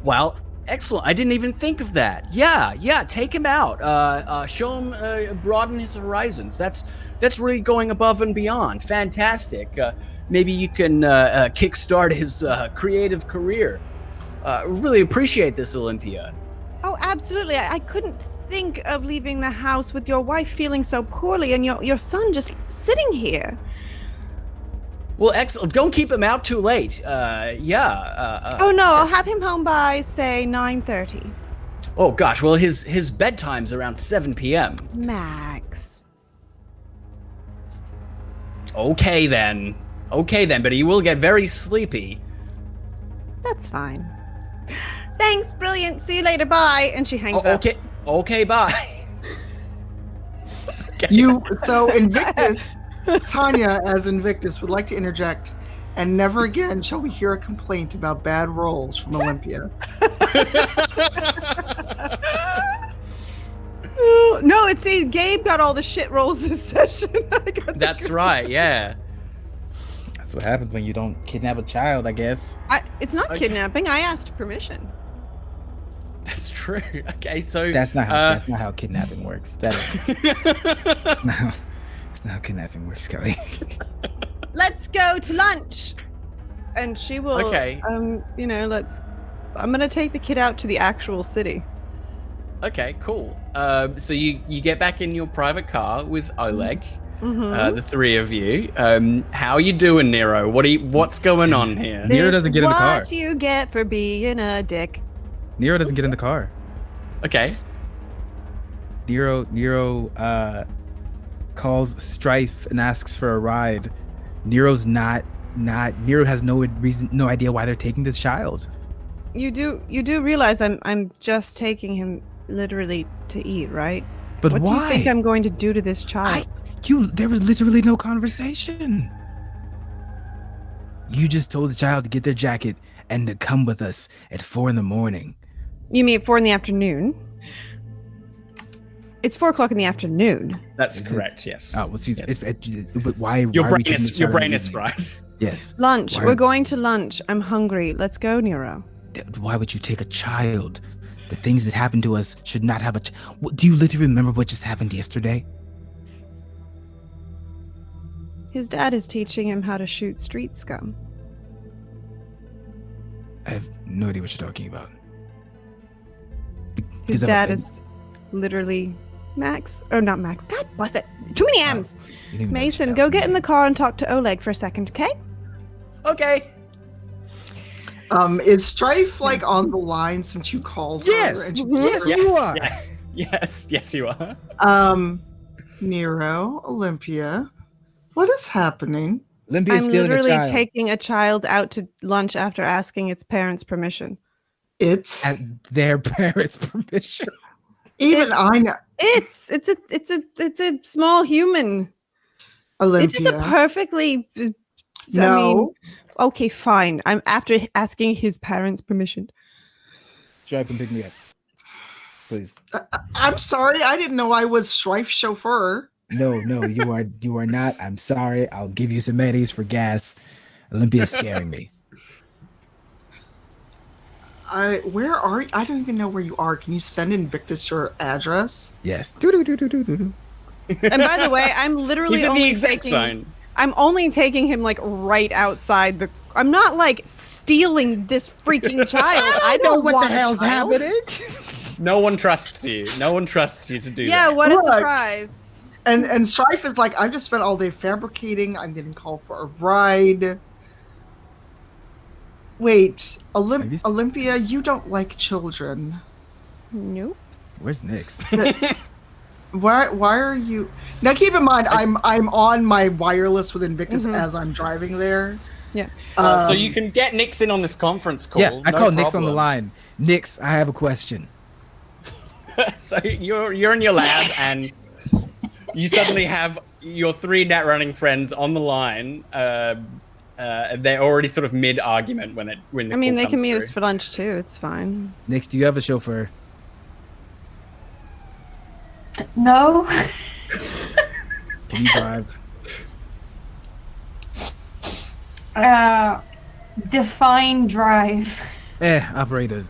well, excellent. I didn't even think of that. Yeah, take him out. Show him, broaden his horizons. That's really going above and beyond. Fantastic. Maybe you can kickstart his creative career. Really appreciate this, Olympia. Oh, absolutely. I couldn't think of leaving the house with your wife feeling so poorly and your son just sitting here. Well, excellent. Don't keep him out too late. Oh no, I'll have him home by, say, 9:30. Oh gosh, well his bedtime's around 7 p.m. Max. Okay then, but he will get very sleepy. That's fine. Thanks, brilliant. See you later. Bye. And she hangs up. Okay, bye. So Invictus, Tanya as Invictus would like to interject, and never again shall we hear a complaint about bad rolls from Olympia. No, it's Gabe got all the shit rolls this session. That's right, yeah. That's what happens when you don't kidnap a child, I guess. It's not kidnapping. I asked permission. That's true. Okay, so That's not how kidnapping works. That's not how kidnapping works, Kelli. Let's go to lunch. And she will. Okay. I'm gonna take the kid out to the actual city. Okay, cool. So you get back in your private car with Oleg, the three of you. How you doing, Nero? What's going on here? Nero doesn't get in the car. What you get for being a dick. Nero doesn't get in the car. Okay. Nero calls Strife and asks for a ride. Nero has no idea why they're taking this child. You do realize I'm just taking him literally to eat, right? But what why? What do you think I'm going to do to this child? There was literally no conversation. You just told the child to get their jacket and to come with us at 4 a.m. You mean 4 p.m? It's 4 o'clock in the afternoon. That's correct. Yes. Oh, well, yes. But why? Your brain is fried. Yes. Lunch. We're going to lunch. I'm hungry. Let's go, Nero. Why would you take a child? The things that happened to us should not have do you literally remember what just happened yesterday? His dad is teaching him how to shoot street scum. I have no idea what you're talking about. His dad is literally Max. Or not Max. God bless it. Too many M's. Mason, go get in the car and talk to Oleg for a second, okay? Okay. Is Strife on the line since you called her? Yes. Yes, Yes, you are. Yes, you are. Nero, Olympia, what is happening? Olympia's I'm stealing literally a child. taking a child out to lunch after asking its parents' permission. It's At their parents' permission. even I know. It's a small human. Olympia. It is a perfectly. Okay, fine. I'm after asking his parents' permission. Strife, come pick me up, please. I'm sorry, I didn't know I was Strife's chauffeur. No, you are not. I'm sorry. I'll give you some eddies for gas. Olympia's scaring me. Where are you? I don't even know where you are. Can you send Invictus your address? Yes. And by the way, I'm literally He's in the only exact taking. zone. I'm only taking him right outside I'm not like stealing this freaking child. I don't what want the hell's a child. happening. No one trusts you. No one trusts you to do that. Yeah, what Look. a surprise. And Strife is like, I've just spent all day fabricating. I'm getting called for a ride. Wait, Olympia, you don't like children. Nope. Where's Nyx? Why are you? Now keep in mind, I'm on my wireless with Invictus as I'm driving there. Yeah. So you can get Nyx in on this conference call. Yeah, I no called Nyx on the problem. line. Nyx, I have a question. So you're in your lab and you suddenly have your 3 net running friends on the line. They're already sort of mid argument when the I mean, call they can comes meet through. us for lunch too. It's fine. Nyx, do you have a chauffeur? No. Can you drive? Define drive. Operator.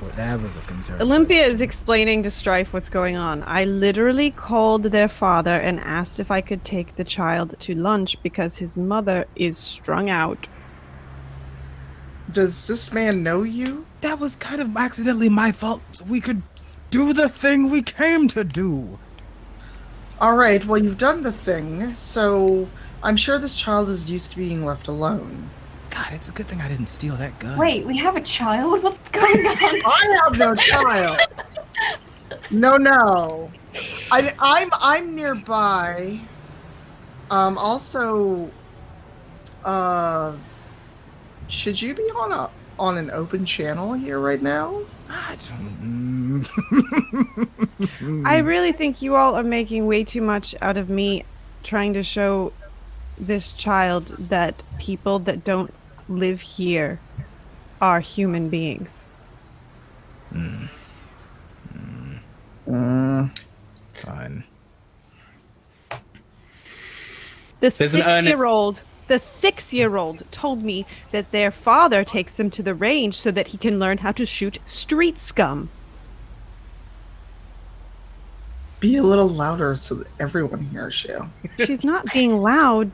Well, that was a concern. Olympia is explaining to Strife what's going on. I literally called their father and asked if I could take the child to lunch because his mother is strung out. Does this man know you? That was kind of accidentally my fault. So we could do the thing we came to do. All right, well, you've done the thing, so I'm sure this child is used to being left alone. God, it's a good thing I didn't steal that gun. Wait, we have a child? What's going on? I have no child. No. I'm nearby. Also, should you be on an open channel here right now? I don't. I really think you all are making way too much out of me trying to show this child that people that don't live here are human beings. Fine. The There's an earnest- 6-year-old told me that their father takes them to the range so that he can learn how to shoot street scum. Be a little louder so that everyone hears you. She's not being loud.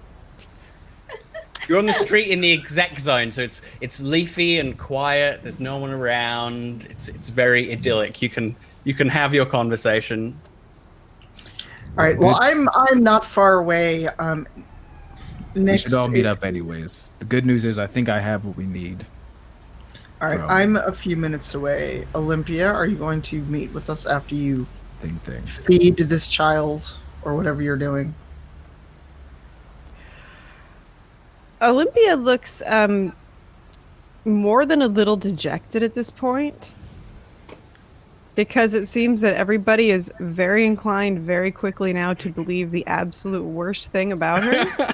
You're on the street in the exec zone, so it's leafy and quiet. There's no one around. It's very idyllic. You can have your conversation. All right. Well, I'm not far away. We should all meet up anyways. The good news is I think I have what we need. All right. I'm a few minutes away. Olympia, are you going to meet with us after you Thing. feed this child or whatever you're doing? Olympia looks more than a little dejected at this point, because it seems that everybody is very inclined very quickly now to believe the absolute worst thing about her.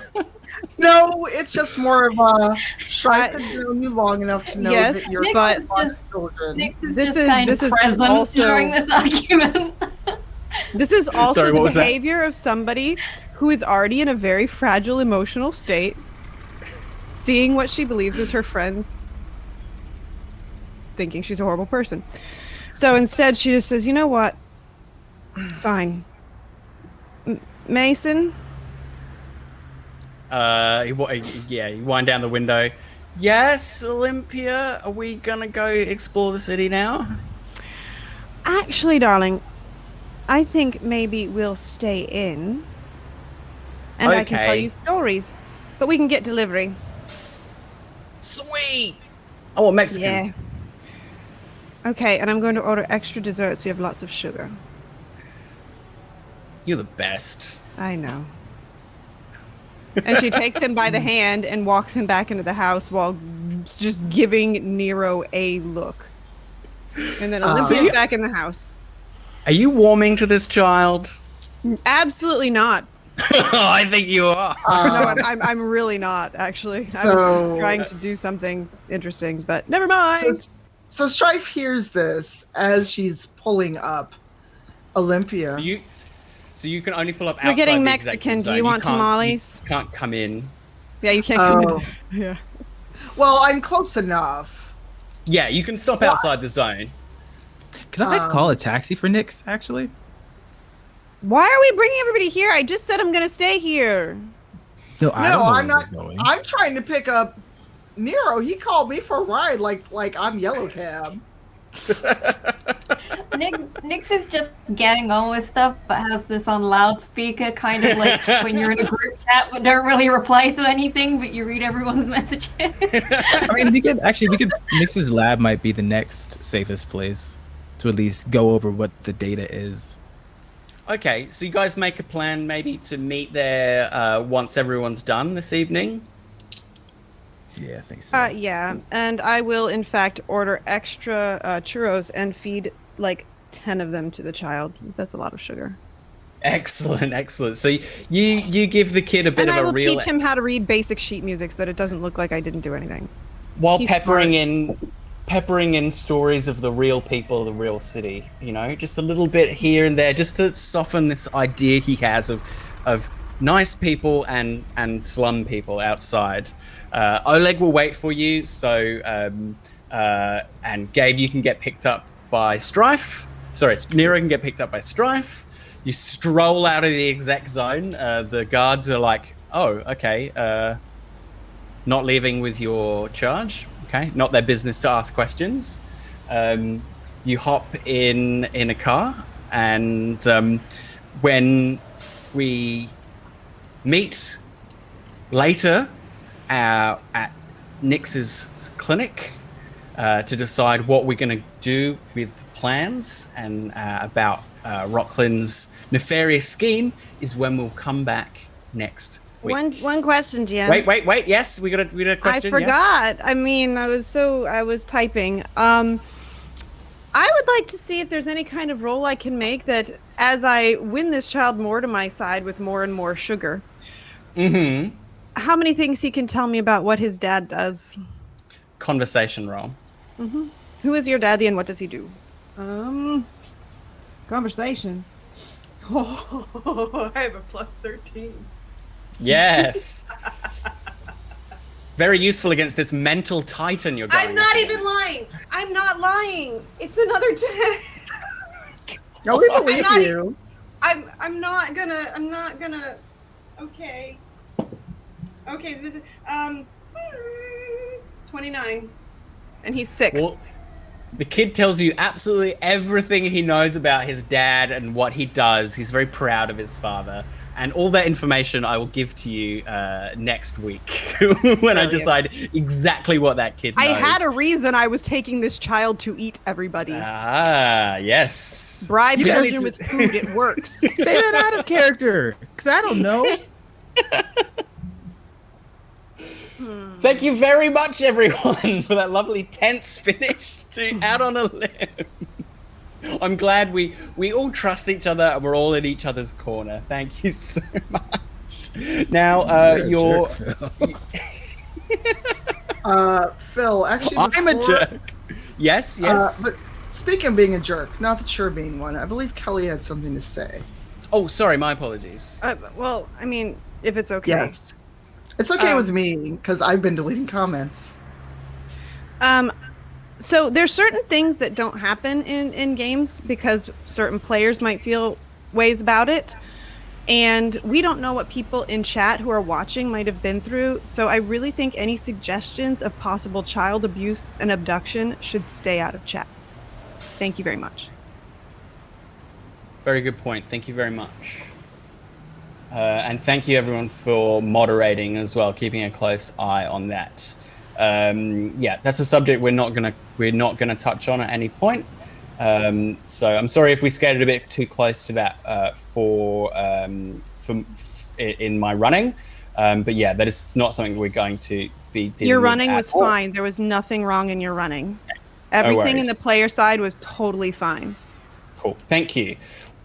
No, it's just more of a Strife has known you long enough to know Yes, that you're Nick but- is just- children. Nick is This just is- kind this of is present also- during this argument. This is also Sorry, the what was that? behavior of somebody who is already in a very fragile emotional state, seeing what she believes is her friends, thinking she's a horrible person. So instead, she just says, "You know what? Fine. Mason." You wind down the window. Yes, Olympia. Are we gonna go explore the city now? Actually, darling, I think maybe we'll stay in, and I can tell Okay. you stories, but we can get delivery. Sweet. I want Mexican. Yeah. Okay, and I'm going to order extra dessert so you have lots of sugar. You're the best. I know. And she takes him by the hand and walks him back into the house while just giving Nero a look. And then Olympia's back in the house. Are you warming to this child? Absolutely not. I think you are. No, I'm really not, actually. I was So- just trying to do something interesting, but never mind. So Strife hears this as she's pulling up Olympia. So you can only pull up outside. We're getting the Mexican. executive Do zone. you want can't- tamales? You can't come in. Yeah, you can't come Oh. in. Yeah. Well, I'm close enough. Yeah, you can stop outside the zone. Can I call a taxi for Nyx, actually? Why are we bringing everybody here? I just said I'm going to stay here. No, I don't know I'm where not. we're going. I'm trying to pick up Nero. He called me for a ride, like I'm Yellow Cab. Nix is just getting on with stuff, but has this on loudspeaker, kind of like when you're in a group chat but don't really reply to anything, but you read everyone's messages. I mean, we could Nix's lab might be the next safest place to at least go over what the data is. Okay, so you guys make a plan maybe to meet there once everyone's done this evening? Yeah, I think so. Yeah, and I will in fact order extra churros and feed like 10 of them to the child. That's a lot of sugar. Excellent, excellent. So you give the kid a bit and of I a will real... teach him how to read basic sheet music so that it doesn't look like I didn't do anything. While He's peppering in stories of the real people of the real city, you know, just a little bit here and there, just to soften this idea he has of nice people and slum people outside. Oleg will wait for you, so and Gabe, you can get picked up by Strife. Sorry, Nero can get picked up by Strife. You stroll out of the exec zone. The guards are like, "Oh, okay, not leaving with your charge." Okay, not their business to ask questions. You hop in a car, and when we meet later at Nix's clinic to decide what we're going to do with plans and about Rocklin's nefarious scheme, is when we'll come back next week. One question, GM. Wait. Yes, we got a question. I forgot. Yes? I mean, I was typing. I would like to see if there's any kind of role I can make that as I win this child more to my side with more and more sugar. Mm-hmm. How many things he can tell me about what his dad does? Conversation roll. Mm-hmm. Who is your daddy and what does he do? Conversation. Oh, I have a +13. Yes. Very useful against this mental titan you're going. I'm not even lying. I'm not lying. It's another 10. No, we believe you. I'm not gonna. Okay. Okay. This is, 29, and he's 6. Well, the kid tells you absolutely everything he knows about his dad and what he does. He's very proud of his father. And all that information I will give to you next week when I decide exactly what that kid knows. I had a reason I was taking this child to eat everybody. Ah, yes. Bribe children with food, it works. Say that out of character, because I don't know. Thank you very much, everyone, for that lovely tense finish to Out on a Limb. I'm glad we all trust each other and we're all in each other's corner. Thank you so much. Now, you're Phil, actually, I'm a jerk. Yes. But speaking of being a jerk, not that you're being one, I believe Kelli had something to say. Oh, sorry, my apologies. Well, I mean, if it's okay. Yes. It's okay with me, because I've been deleting comments. So there's certain things that don't happen in games because certain players might feel ways about it. And we don't know what people in chat who are watching might have been through. So I really think any suggestions of possible child abuse and abduction should stay out of chat. Thank you very much. Very good point. Thank you very much. And thank you everyone for moderating as well, keeping a close eye on that. Yeah, that's a subject we're not gonna touch on at any point. So I'm sorry if we skated a bit too close to that in my running. But yeah, that is not something we're going to be dealing Your with running at was all. fine. There was nothing wrong in your running. Everything in the player side was totally fine. Cool. Thank you.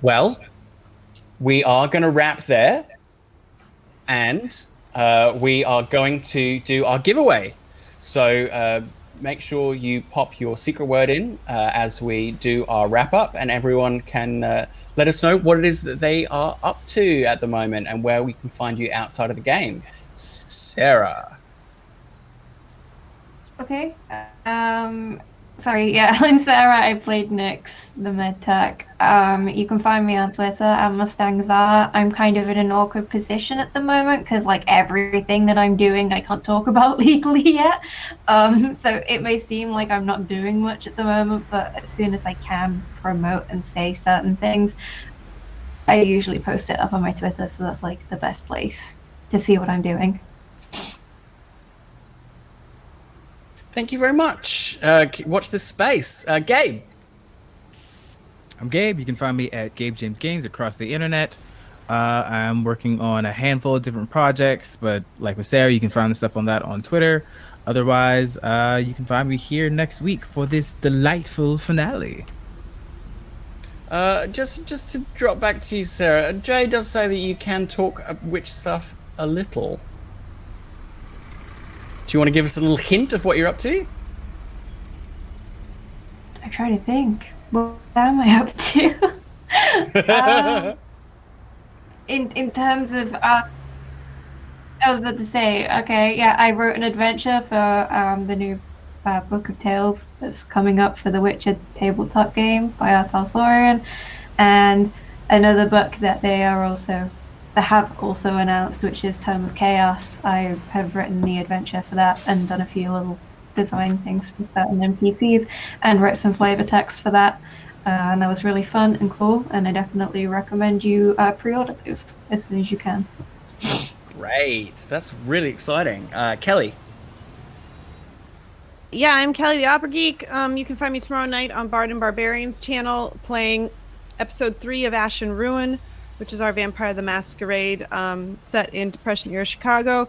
Well, we are going to wrap there, and we are going to do our giveaway. So make sure you pop your secret word in as we do our wrap up, and everyone can let us know what it is that they are up to at the moment and where we can find you outside of the game. Sara. Okay. Sorry, yeah, I'm Sara. I played Nyx, the Medtech. You can find me on Twitter at MustangZara. I'm kind of in an awkward position at the moment because, like, everything that I'm doing, I can't talk about legally yet. So it may seem like I'm not doing much at the moment, but as soon as I can promote and say certain things, I usually post it up on my Twitter, so that's, like, the best place to see what I'm doing. Thank you very much. Watch this space. Gabe. I'm Gabe. You can find me at Gabe James Games across the internet. I'm working on a handful of different projects, but like with Sara, you can find the stuff on that on Twitter. Otherwise, you can find me here next week for this delightful finale. Just to drop back to you, Sara. Jay does say that you can talk witch stuff a little. Do you want to give us a little hint of what you're up to? I try to think. What am I up to? In terms of, I was about to say, okay, yeah, I wrote an adventure for the new Book of Tales that's coming up for the Witcher tabletop game by Talsorian, and another book that they have also announced, which is Tome of Chaos. I have written the adventure for that and done a few little design things for certain NPCs and wrote some flavor text for that. And that was really fun and cool, and I definitely recommend you pre-order those as soon as you can. Great. That's really exciting. Kelli. Yeah, I'm Kelli the Opera Geek. You can find me tomorrow night on Bard and Barbarians channel playing episode 3 of Ash and Ruin, which is our Vampire the Masquerade set in Depression era Chicago.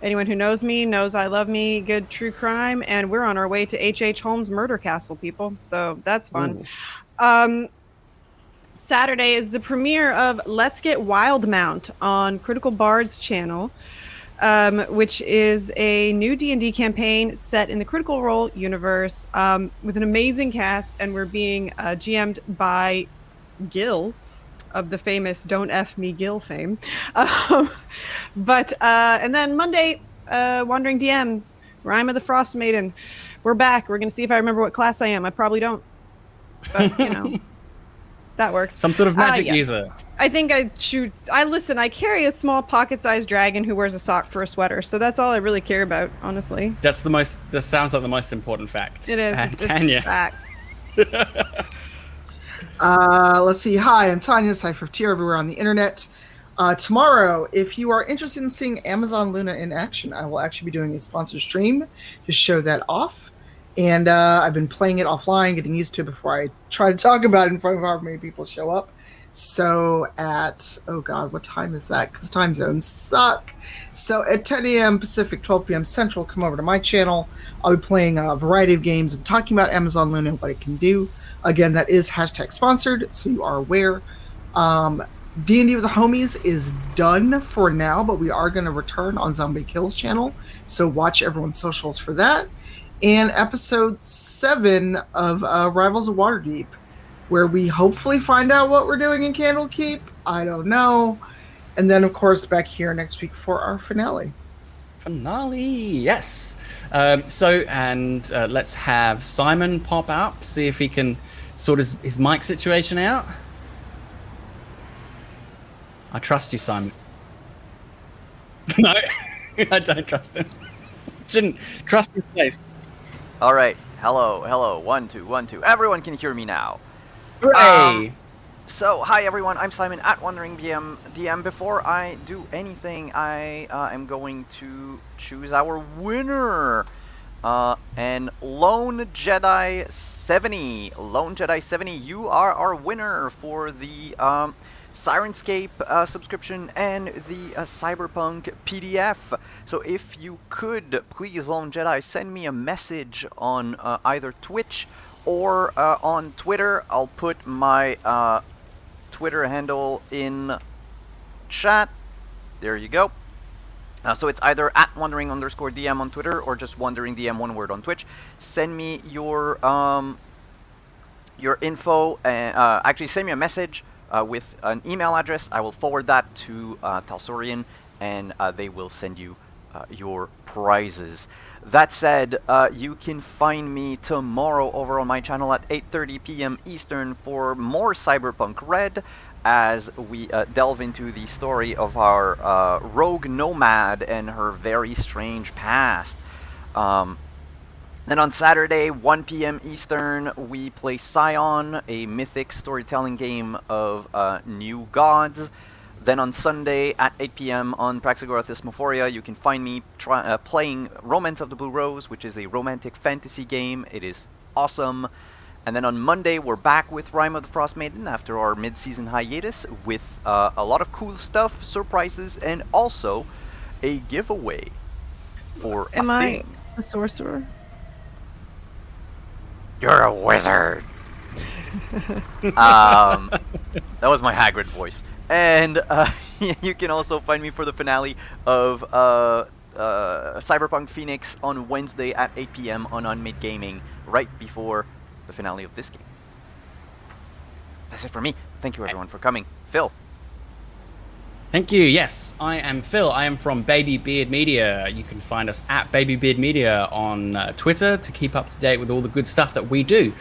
Anyone who knows me knows I love me good true crime, and we're on our way to H.H. Holmes' Murder Castle, people. So that's fun. Saturday is the premiere of Let's Get Wildmount on Critical Bard's channel, which is a new D&D campaign set in the Critical Role universe with an amazing cast, and we're being GM'd by Gil of the famous Don't F Me Gil fame. And then Monday, Wandering DM, Rime of the Frost Maiden. We're back. We're going to see if I remember what class I am. I probably don't. But, you know, that works. Some sort of magic user. I think I carry a small pocket-sized dragon who wears a sock for a sweater. So that's all I really care about, honestly. That sounds like the most important fact. It is. And Tanya. Facts. Let's see. Hi, I'm Tanya, Cypher Tier everywhere on the internet. Tomorrow, if you are interested in seeing Amazon Luna in action, I will actually be doing a sponsored stream to show that off. And I've been playing it offline, getting used to it before I try to talk about it in front of however many people show up. So at, oh God, what time is that? Because time zones suck. So at 10 a.m. Pacific, 12 p.m. Central, come over to my channel. I'll be playing a variety of games and talking about Amazon Luna and what it can do. Again, that is hashtag sponsored, so you are aware. D&D with the Homies is done for now, but we are going to return on Zombie Kills channel, so watch everyone's socials for that. And episode 7 of Rivals of Waterdeep, where we hopefully find out what we're doing in Candlekeep. I don't know. And then, of course, back here next week for our finale. Yes. Let's have Simon pop up, see if he can sort his mic situation out. I trust you, Simon. No, I don't trust him. Shouldn't trust his face. All right. Hello. 1 2 1 2. Everyone can hear me now. Hooray! So, hi everyone, I'm Simon at Wandering DM. Before I do anything, I am going to choose our winner. And Lone Jedi 70. Lone Jedi 70, you are our winner for the Syrinscape subscription and the Cyberpunk PDF. So if you could, please, Lone Jedi, send me a message on either Twitch or on Twitter. I'll put my Twitter handle in chat. There you go. So it's either at wandering_DM on Twitter or just wandering DM, one word, on Twitch. Send me your info and actually send me a message with an email address. I will forward that to Talsorian, and they will send you your prizes. That said, you can find me tomorrow over on my channel at 8:30 p.m. Eastern for more Cyberpunk Red, as we delve into the story of our rogue nomad and her very strange past. Then on Saturday, 1 p.m. Eastern, we play Scion, a mythic storytelling game of new gods. Then on Sunday at 8 p.m. on Praxagora Thesmophoria, you can find me playing Romance of the Blue Rose, which is a romantic fantasy game. It is awesome. And then on Monday, we're back with Rime of the Frost Maiden after our mid-season hiatus with a lot of cool stuff, surprises, and also a giveaway for Am a I thing. a sorcerer? You're a wizard. That was my Hagrid voice. And you can also find me for the finale of Cyberpunk Phoenix on Wednesday at 8 p.m. on Unmade Gaming, right before the finale of this game. That's it for me. Thank you everyone for coming. Phil. Thank you. Yes, I am Phil. I am from Baby Beard Media. You can find us at Baby Beard Media on Twitter to keep up to date with all the good stuff that we do.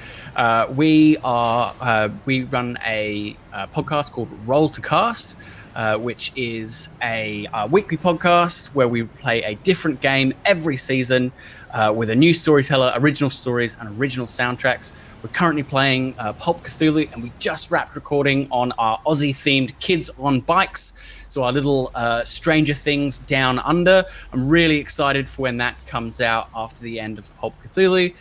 We run a podcast called Roll to Cast, which is a weekly podcast where we play a different game every season with a new storyteller, original stories, and original soundtracks. We're currently playing Pulp Cthulhu, and we just wrapped recording on our Aussie-themed Kids on Bikes. So our little Stranger Things Down Under. I'm really excited for when that comes out after the end of Pulp Cthulhu.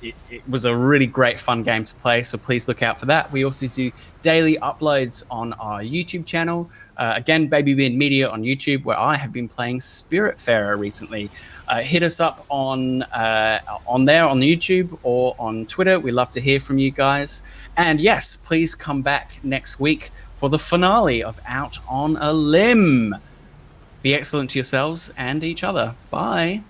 It was a really great, fun game to play, so please look out for that. We also do daily uploads on our YouTube channel. Again, Baby Beard Media on YouTube, where I have been playing Spiritfarer recently. Hit us up on there on YouTube or on Twitter. We love to hear from you guys. And yes, please come back next week for the finale of Out on a Limb. Be excellent to yourselves and each other. Bye.